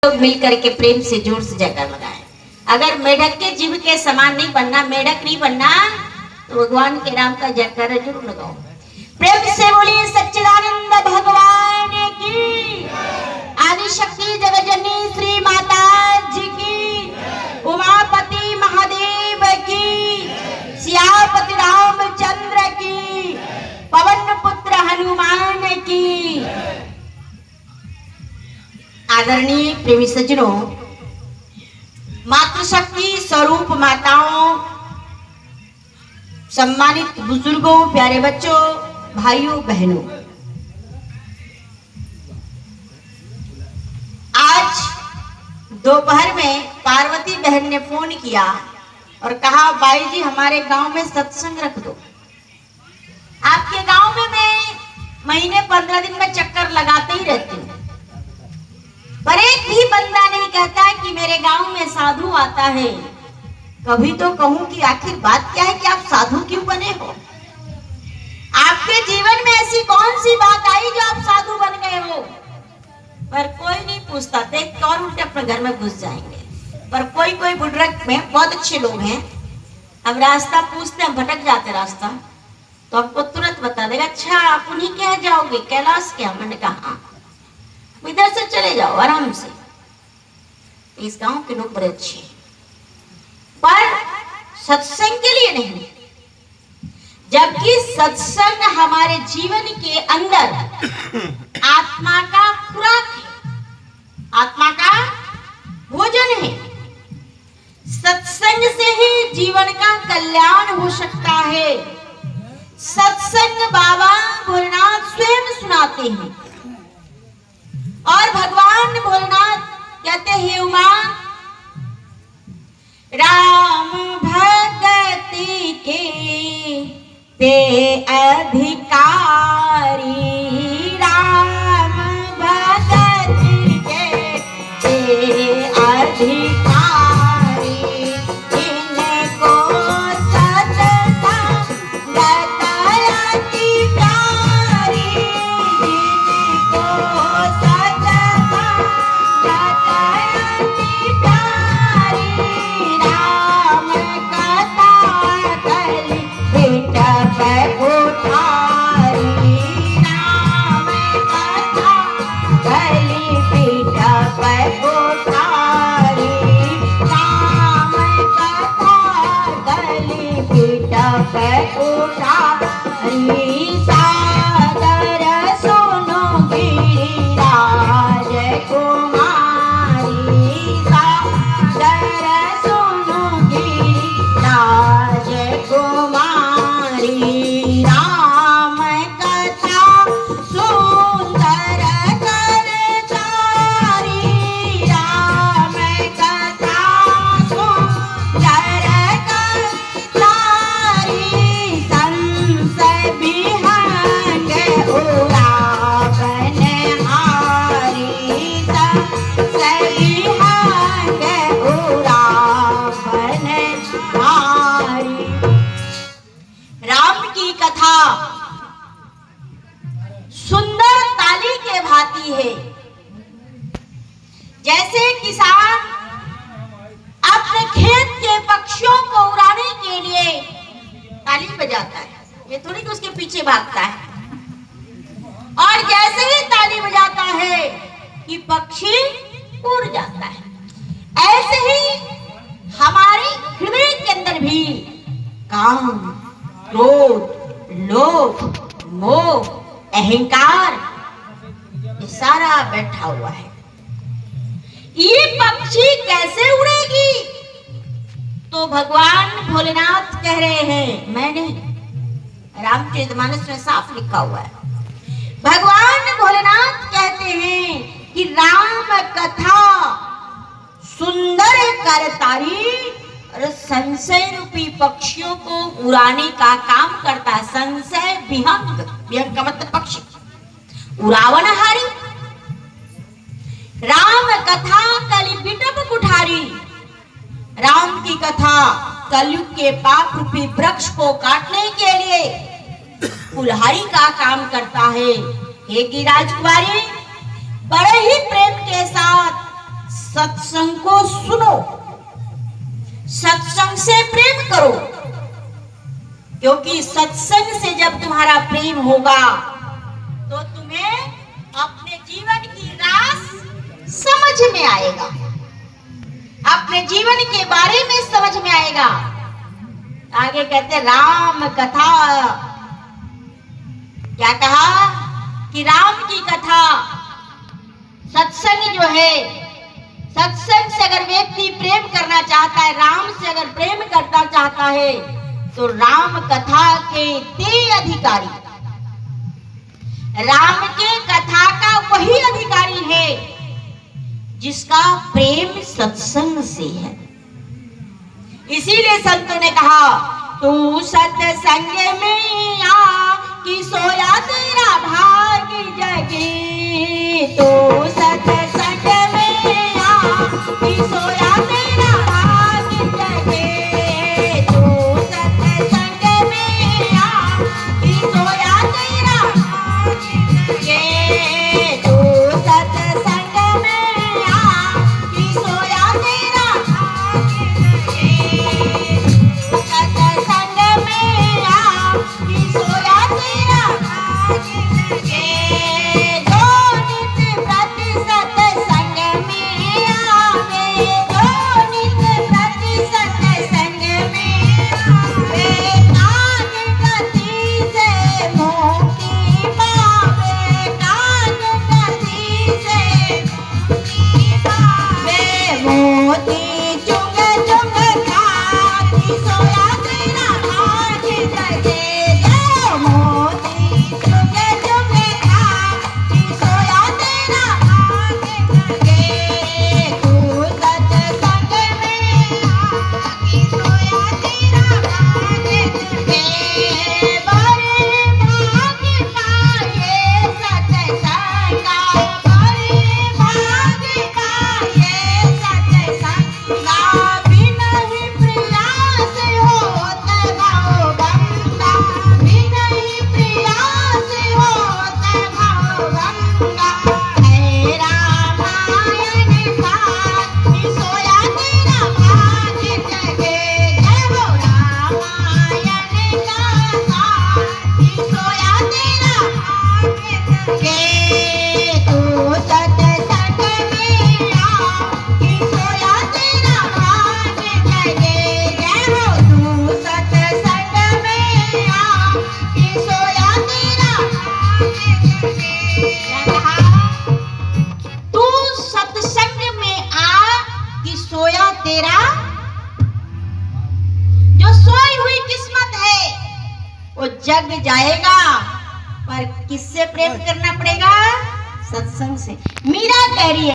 लोग मिलकर के प्रेम से जोर से जयकार लगाए। अगर मेढक के जीव के समान नहीं बनना, मेढक नहीं बनना, तो भगवान के नाम का जयकार जरूर लगाओ। प्रेम से बोलिए सच्चिदानंद भगवान की, आदि शक्ति जगजननी श्री माता जी की, उमापति महादेव की, सियापति रामचंद्र की, पवन पुत्र हनुमान की। आदरणीय प्रेमी सज्जनों, मातृशक्ति स्वरूप माताओं, सम्मानित बुजुर्गों, प्यारे बच्चों, भाइयों बहनों, आज दोपहर में पार्वती बहन ने फोन किया और कहा बाई जी हमारे गांव में सत्संग रख दो। आपके गांव में मैं महीने 15 दिन में चक्कर लगाते ही रहती हूँ, पर एक भी बंदा नहीं कहता कि मेरे गांव में साधु आता है। कभी तो कहूं कि आखिर बात क्या है कि आप साधु क्यों बने हो? आपके जीवन में ऐसी कौन सी बात आई जो आप साधु बन गए हो? पर कोई नहीं पूछता, देख और उल्टे अपने घर में घुस जाएंगे। पर कोई कोई बुजुर्ग में बहुत अच्छे लोग हैं, हम रास्ता पूछते हैं, भटक जाते रास्ता, तो आपको तुरंत बता देगा, अच्छा आप उन्हीं के यहाँ जाओगे, कैलाश क्या? मैंने कहा हाँ, इधर से चले जाओ आराम से। इस गांव के लोग बड़े अच्छे, पर सत्संग के लिए नहीं, जबकि सत्संग हमारे जीवन के अंदर आत्मा का खुराक है, आत्मा का भोजन है। सत्संग से ही जीवन का कल्याण हो सकता है। सत्संग बाबा भोलेनाथ स्वयं सुनाते हैं और भगवान भोलेनाथ कहते हैं, उमा राम भगति के ते अधिकारी, राम भगति के ते अधिकारी, इनको सतसंग गति प्यारी, इनको सुंदर ताली के भांति है। जैसे किसान अपने खेत के पक्षियों को उड़ाने के लिए ताली बजाता है, ये थोड़ी कि उसके पीछे भागता है, और जैसे ही ताली बजाता है कि पक्षी उड़ जाता है, ऐसे ही हमारे हृदय के अंदर भी काम, क्रोध, लोभ, मोह, अहंकार, ये सारा बैठा हुआ है। ये पक्षी कैसे उड़ेगी? तो भगवान भोलेनाथ कह रहे हैं, मैं नहीं, रामचरितमानस में साफ लिखा हुआ है। भगवान भोलेनाथ कहते हैं कि राम कथा सुंदर करतारी और संशय रूपी पक्षियों को उड़ाने का काम करता है। संशय विहंग, विहंग का मतलब पक्षी, उड़ावनहारी। राम कथा कलि बिटप कुठारी, राम की कथा कलयुग के पाप रूपी वृक्ष को काटने के लिए कुल्हाड़ी का काम करता है। हे की राजकुमारी, बड़े ही प्रेम के साथ सत्संग को सुनो, सत्संग से प्रेम करो, क्योंकि सत्संग से जब तुम्हारा प्रेम होगा तो तुम्हें अपने जीवन की रास समझ में आएगा, अपने जीवन के बारे में समझ में आएगा। आगे कहते राम कथा, क्या कहा कि राम की कथा, सत्संग जो है, सत्संग से अगर व्यक्ति प्रेम करना चाहता है, राम से अगर प्रेम करना चाहता है, तो राम कथा के ते अधिकारी, राम के कथा का वही अधिकारी है जिसका प्रेम सत्संग से है। इसीलिए संतों ने कहा तू सत्संग में आ कि सोया तेरा भाग जगे, तो सत्संग में आ कि सोया तेरा भाग जगे, तो सत्संग में आ कि सोया तेरा भाग जगे, तो सत्संग में आ कि सोया तेरा भाग जगे, सत्संग में आ कि सोया तेरा भाग जगे। जो नित्य प्रति सत्संग में आवे, जो नित्य प्रति सत्संग में आवे, काज गति से मुक्ति पावे, काज गति से मुक्ति पावे, मोती चुग चुग खाती सोया तेरा भाग जगे, जो मोती चुग चुग खाती सोया तेरा भाग जगे, तू सत्संग में आ कि सोया तेरा भाग जगे। बड़े भाग पाए सत्संगा, बड़े भाग पाए सत्संगा, बिना ही प्रयास होत भाव गंगा, बिना ही प्रयास होत भाव गंगा, है रामायण साथ कि सोया तेरा भाग जगे, जय हो रामायण का साथ कि सोया तेरा भाग जगे, तू सत्संग में आ कि सोया तेरा भाग जगे, जय हो तू सत्संग में आ कि सोया तेरा भाग जगे। क्या कहा? तू सत्संग में आ कि सोया तेरा, जो सोई हुई किस्मत है वो जग जाएगा, पर किससे प्रेम करना पड़ेगा? सत्संग से। मीरा कह रही है